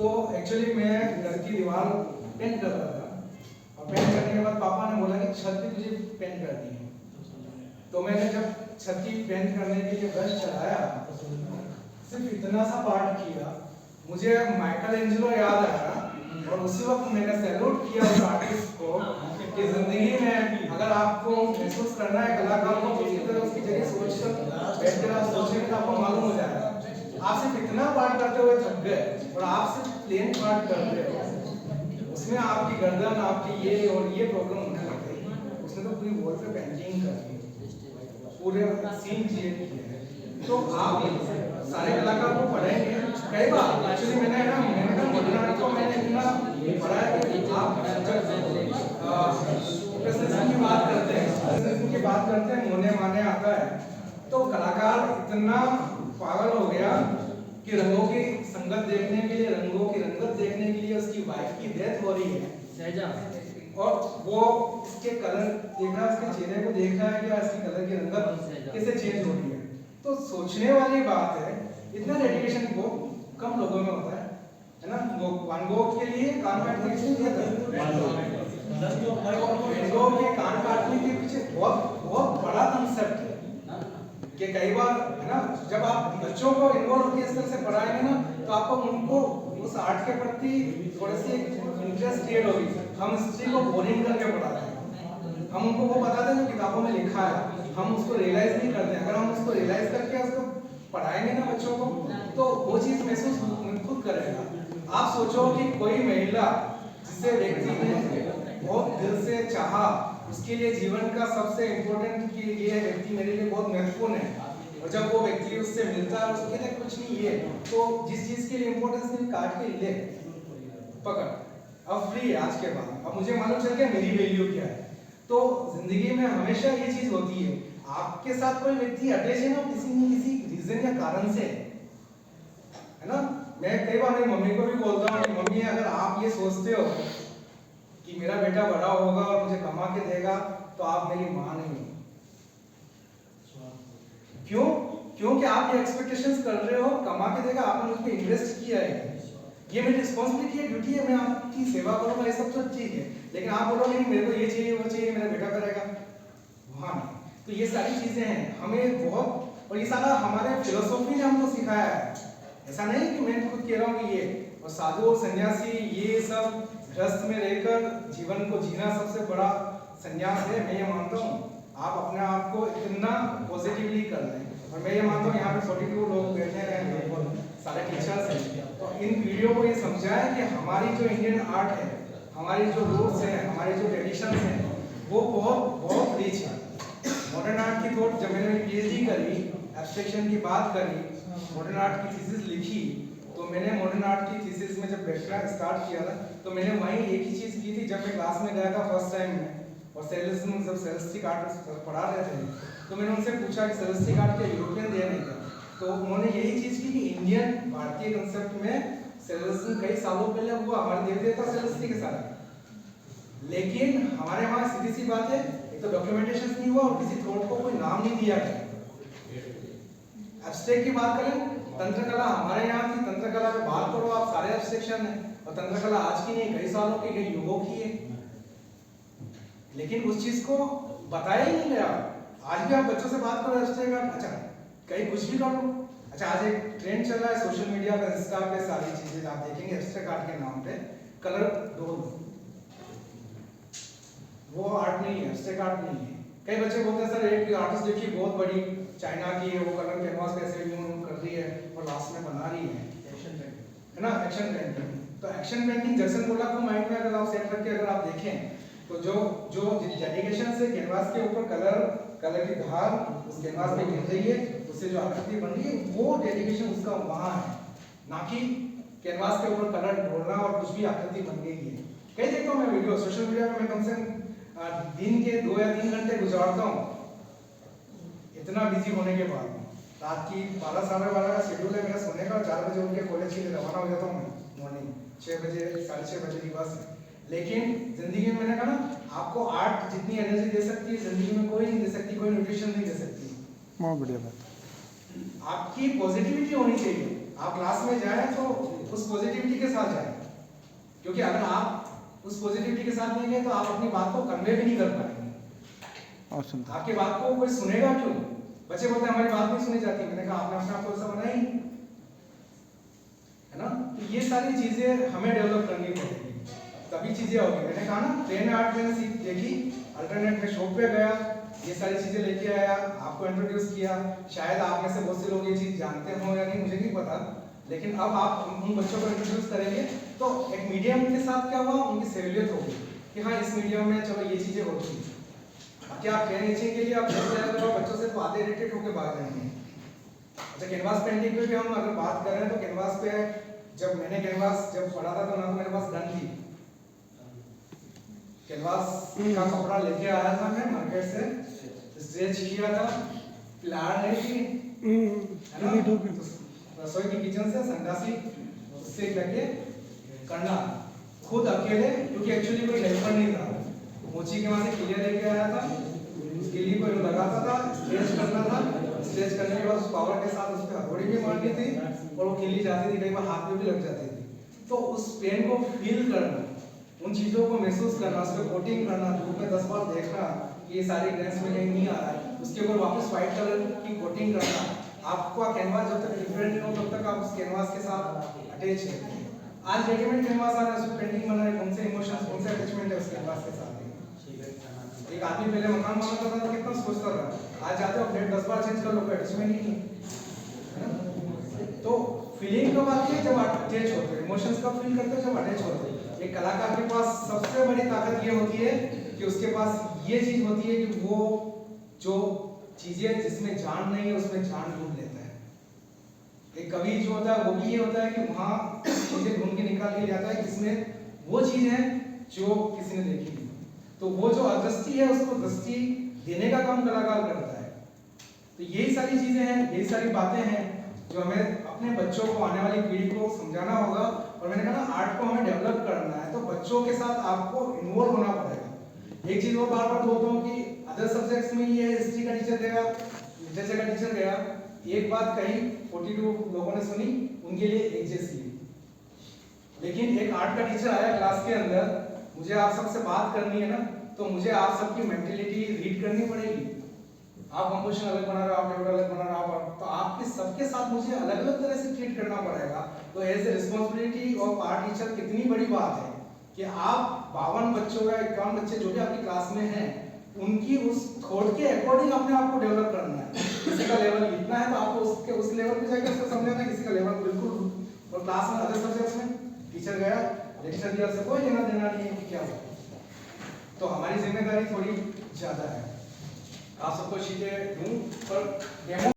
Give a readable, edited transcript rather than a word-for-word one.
तो एक्चुअली मैं घर की दीवार पेंट कर रहा था और पेंट करने के बाद पापा ने बोला कि छत भी तुझे पेंट करनी है। तो मैंने जब छत की पेंट करने के लिए ब्रश चलाया, सिर्फ इतना सा पार्ट किया, मुझे माइकल एंजेलो याद आया और उसी वक्त मैंने सैल्यूट किया उस आर्टिस्ट को कि जिंदगी में अगर आपको महसूस करना है कलाकार को किसी तरह उसकी जगह सोच कर बैठ कर आप सोचेंगे तो आपको मालूम हो जाएगा। आप सिर्फ इतना पार्ट करते हुए थक गए और आप सिर्फ प्लेन पार्ट कर रहे हो, उसमें आपकी गर्दन, आपकी ये और ये प्रॉब्लम होने लग गई। उसने तो पूरी वॉल पे पेंटिंग कर दी, पूरे सीन क्रिएट किया है। तो आप सारे कलाकार को पढ़ेंगे कई बार। एक्चुअली मैंने कहा मॉडर्न आर्ट को मैंने इतना पढ़ा है कि आप जब की बात करते हैं मोने माने आता है तो कलाकार इतना पागल हो गया कि रंगों की संगत देखने के लिए, रंगों की रंगत देखने के लिए उसकी वाइफ की डेथ हो रही है और वो इसके कलर देखा, इसके चेहरे को देखा है कि इसकी कलर की रंगत कैसे चेंज हो रही है। तो सोचने वाली बात है, इतना डेडिकेशन को कम लोगों में होता है ना। वो वान गोग के लिए कान काटने के लिए कान काटने के पीछे बहुत बड़ा कंसेप्ट है कि कई बार है ना, जब आप बच्चों को इन्वॉल्व होकर इस तरह से पढ़ाएंगे ना तो आपको उनको उस आर्ट के प्रति थोड़ी सी इंटरेस्ट क्रिएट होगी। हम हिस्ट्री को बोरिंग करके पढ़ाते हैं, हम उनको वो बताते हैं जो किताबों में लिखा है, हम उसको रियलाइज नहीं करते। अगर हम उसको रियलाइज करके उसको पढ़ाएंगे ना बच्चों को तो वो चीज महसूस खुद करेगा। आप सोचो कि कोई महिला जिसे व्यक्ति ने बहुत दिल से चाहा, उसके लिए जीवन का सबसे इम्पोर्टेंट कि ये व्यक्ति मेरे लिए बहुत महत्वपूर्ण है, और जब वो व्यक्ति उससे मिलता है उसके लिए कुछ नहीं है तो जिस चीज के लिए इम्पोर्टेंस नहीं काट के ले पकड़, अब फ्री है आज के बाद, अब मुझे मालूम चल गया मेरी वैल्यू क्या है। तो जिंदगी में हमेशा ये चीज होती है, आपके साथ कोई व्यक्ति अटैच है ना किसी न किसी रीजन या कारण से, है ना। मैं कई बार मेरी मम्मी को भी बोलता हूँ कि मम्मी अगर आप ये सोचते हो कि मेरा बेटा बड़ा होगा और मुझे कमा के देगा तो आप मेरी माँ नहीं हो। क्यों? क्योंकि आप ये एक्सपेक्टेशंस कर रहे हो कमा के देगा, आपने उसमें इन्वेस्ट किया है, ये मेरी रिस्पॉन्सिबिलिटी है, ड्यूटी है, मैं आपकी सेवा करूंगा, ये सब तो ठीक है। लेकिन आप बोलो नहीं मेरे को ये चाहिए वो चाहिए, मेरा बेटा करेगा, वहां नहीं। तो ये सारी चीजें हैं हमें बहुत, और ये सारा हमारे फिलोसॉफी ने हमको सिखाया है। ऐसा नहीं कि मैं खुद कह रहा हूँ कि ये, और साधु और सन्यासी ये सब गृहस्थ में रहकर जीवन को जीना सबसे बड़ा संन्यास है। मैं ये मानता हूँ आप अपने आप को इतना पॉजिटिवली कर लें, और मैं ये मानता हूँ यहाँ पे 42 लोग बैठे हैं, सारे टीचर्स हैं, तो इन वीडियो को ये समझाएं कि हमारी जो इंडियन आर्ट है, हमारी जो रूट्स हैं, हमारी जो ट्रेडिशंस हैं, वो बहुत रिच है। मॉडर्न आर्ट की थॉट, जब मैंने पीएचडी करी, एब्स्ट्रैक्शन की बात करी, मॉडर्न आर्ट की थीसिस लिखी, तो मैंने मॉडर्न आर्ट की थीसिस में जब बैठना स्टार्ट किया था तो मैंने वहीं एक ही चीज़ की थी। जब मैं क्लास में गया था फर्स्ट टाइम में, और सेलिज्म जब सेलिस्टिक आर्ट पढ़ा रहे थे तो मैंने उनसे पूछा कि सेलिस्टिक आर्ट क्या यूरोपियन दिया नहीं था, तो उन्होंने यही चीज़ की कि इंडियन भारतीय कंसेप्ट में सेलिज्म कई सालों पहले हुआ, हमारे देवी देवता सेलिस्टिक के साथ, लेकिन हमारे वहाँ सीधी सी बात है, एक तो डॉक्यूमेंटेशन नहीं हुआ और किसी थॉट को कोई नाम नहीं दिया गया। एब्स्ट्रैक्ट की बात करें, तंत्रकला हमारे यहाँ की, तंत्रकला पे बात करो आप, सारे एब्स्ट्रैक्शन है, और तंत्रकला आज की नहीं, कई सालों की, कई युगों की है, लेकिन उस चीज को बताया ही नहीं गया। आज भी आप बच्चों से बात करो एब्स्ट्रैक्ट, अच्छा कहीं कुछ भी कर लो, अच्छा आज एक ट्रेंड चल रहा है सोशल मीडिया पे, इंस्टा पे, सारी चीजें आप देखेंगे एब्स्ट्रैक्ट आर्ट के नाम पे कलर दो, वो आर्ट नहीं है, एब्स्ट्रैक्ट आर्ट नहीं है। कई बच्चे बोलते हैं सर एक आर्टिस्ट देखिए बहुत बड़ी चाइना की है, वो कलर कैनवास पे ऐसे यूज कर रही है और लास्ट में बना रही है एक्शन पेंटिंग, है ना, एक्शन पेंटिंग। तो एक्शन पेंटिंग जैक्सन पोलॉक को माइंड में अगर आप सेट करके अगर आप देखें तो जो डेडिकेशन से कैनवास के ऊपर कलर की धार उस कैनवास पे गिर रही है, उससे जो आकृति बन रही है, वो डेडिकेशन उसका वहाँ है, ना कि कैनवास के ऊपर कलर ढोलना और कुछ भी आकृति बन गई है। कई देखता हूँ मैं वीडियो सोशल मीडिया में, मैं कम से कम दिन के 2 या 3 घंटे गुजारता हूँ, इतना बिजी होने के बाद। रात की 12 साढ़े 12 का शेड्यूल है मेरा सोने का, 4 बजे उनके कॉलेज के लिए रवाना हो जाता हूँ मैं मॉर्निंग 6 बजे 6:30 बजे की बस है। लेकिन जिंदगी में मैंने कहा ना, आपको आर्ट जितनी एनर्जी दे सकती है जिंदगी में कोई नहीं दे सकती, कोई न्यूट्रिशन नहीं दे सकती। बहुत बढ़िया बात। आपकी पॉजिटिविटी होनी चाहिए, आप क्लास में जाए तो उस पॉजिटिविटी के साथ जाए, क्योंकि अगर आप उस पॉजिटिविटी के साथ लेंगे तो आप अपनी बात को कन्वे भी नहीं कर पाएंगे। आपकी बात को कोई सुनेगा क्यों? बच्चे बोलते हैं हमारी बात नहीं सुनी जाती। मैंने कहा आपने अपने आप को ऐसा बनाया ही, है ना? तो ये सारी चीजें हमें डेवलप करनी पड़ेगी, तभी चीजें होगी। मैंने कहा ना प्लेन आर्ट मैंने सीख देखी, अल्टरनेट में शॉप पे गया, ये सारी चीजें लेके आया, आपको इंट्रोड्यूस किया। शायद आप में से बहुत से लोग ये चीज जानते हो या नहीं, मुझे नहीं पता, लेकिन अब आप उन बच्चों को इंट्रोड्यूस करेंगे तो एक मीडियम के साथ क्या हुआ, उनकी सहूलियत होगी कि हाँ इस मीडियम में चलो ये चीजें होती हैं। क्या आप प्लेन एचिंग के लिए आप बच्चों से तो आधे इरिटेट होकर भाग जाएंगे। अच्छा, कैनवास पेंटिंग पे भी हम अगर बात कर रहे हैं तो कैनवास पे जब मैंने कैनवास जब पढ़ा था तो ना तो मेरे पास गन थी। कैनवास का कपड़ा लेके आया था मैं मार्केट से, स्ट्रेच किया था, प्लान नहीं थी, है ना? रसोई की किचन से संडासी उससे लगे करना खुद अकेले, क्योंकि एक्चुअली कोई हेल्पर नहीं था। मोची के वहां से क्लियर लेके आया था, गिल्ली को लगाता था, स्ट्रेच करना था, स्ट्रेच करने के बाद उस पावर के साथ उस पर हथौड़ी भी मारनी थी और वो खिल्ली जाती थी, कई बार हाथ में भी लग जाती थी। तो उस पेन को फील करना, उन चीजों को महसूस करना, उस पर कोटिंग करना, धूप में 10 बार देखना कि ये सारे ग्रेन्स में कहीं नहीं आ रहा है, उसके ऊपर वापस व्हाइट कलर की कोटिंग करना। आपका कैनवास जब तक डिफरेंट नहीं हो तब तक आप उस कैनवास के साथ अटैच है। आज रेडीमेड कैनवास आ रहा है, उसमें पेंटिंग बना है, कौन से इमोशंस, कौन से अटैचमेंट है उस कैनवास के साथ। एक आदमी पहले मकान बनाता था तो कितना सोचता था, आज जाते हो प्लेट 10 बार चेंज कर लो, कोई अटैचमेंट ही नहीं है ना? तो फीलिंग कब आती है? जब अटैच होते हैं। इमोशंस कब फील करते हैं? जब अटैच होते हैं। एक कलाकार के पास सबसे बड़ी ताकत ये होती है कि उसके पास ये चीज होती है कि वो जो चीजें जिसमें जान नहीं है उसमें जान ढूंढ लेता है। एक कवि जो होता है वो भी ये होता है कि वहां चीजें ढूंढ के निकाल के लाता है जिसमें वो चीज है जो किसी ने देखी नहीं। तो वो जो अदृष्टि है उसको दृष्टि देने का काम कलाकार करता है। तो यही सारी चीजें हैं, यही सारी बातें हैं जो हमें अपने बच्चों को, आने वाली पीढ़ी को समझाना होगा। और मैंने कहा ना आर्ट को हमें डेवलप करना है तो बच्चों के साथ आपको इन्वॉल्व होना पड़ेगा। एक चीज वो बार बार बोलता हूँ कि अदर सब्जेक्ट्स में ये हिस्ट्री का टीचर गया, लिटरेचर का टीचर गया, एक बात कही 42 लोगों ने सुनी, उनके लिए एक जैसी। लेकिन एक आर्ट का टीचर आया क्लास के अंदर, मुझे आप सबसे बात करनी है ना, तो मुझे आप सबकी मेंटेलिटी रीड करनी पड़ेगी। आप कंपोजिशन अलग बना रहे हो, आप लेवल अलग बना रहे हो, तो आपके सबके साथ मुझे अलग अलग तरह से ट्रीट करना पड़ेगा। तो as a responsibility of art teacher कितनी बड़ी बात है कि आप 52 बच्चों या 51 बच्चे जो भी आपकी क्लास में हैं, उनकी उस थॉट के अकॉर्डिंग अपने आप को डेवलप करना है। किसी का लेवल इतना है तो आपको उसके उस लेवल पे जाकर उसको समझना है, किसी का लेवल बिल्कुल। और क्लास में अदर सब्जेक्ट्स में टीचर गया, लेक्चर दिया, से कोई लेना देना नहीं है कि क्या हो। तो हमारी जिम्मेदारी थोड़ी ज्यादा है। आप सबको चीजें दूं पर डेमो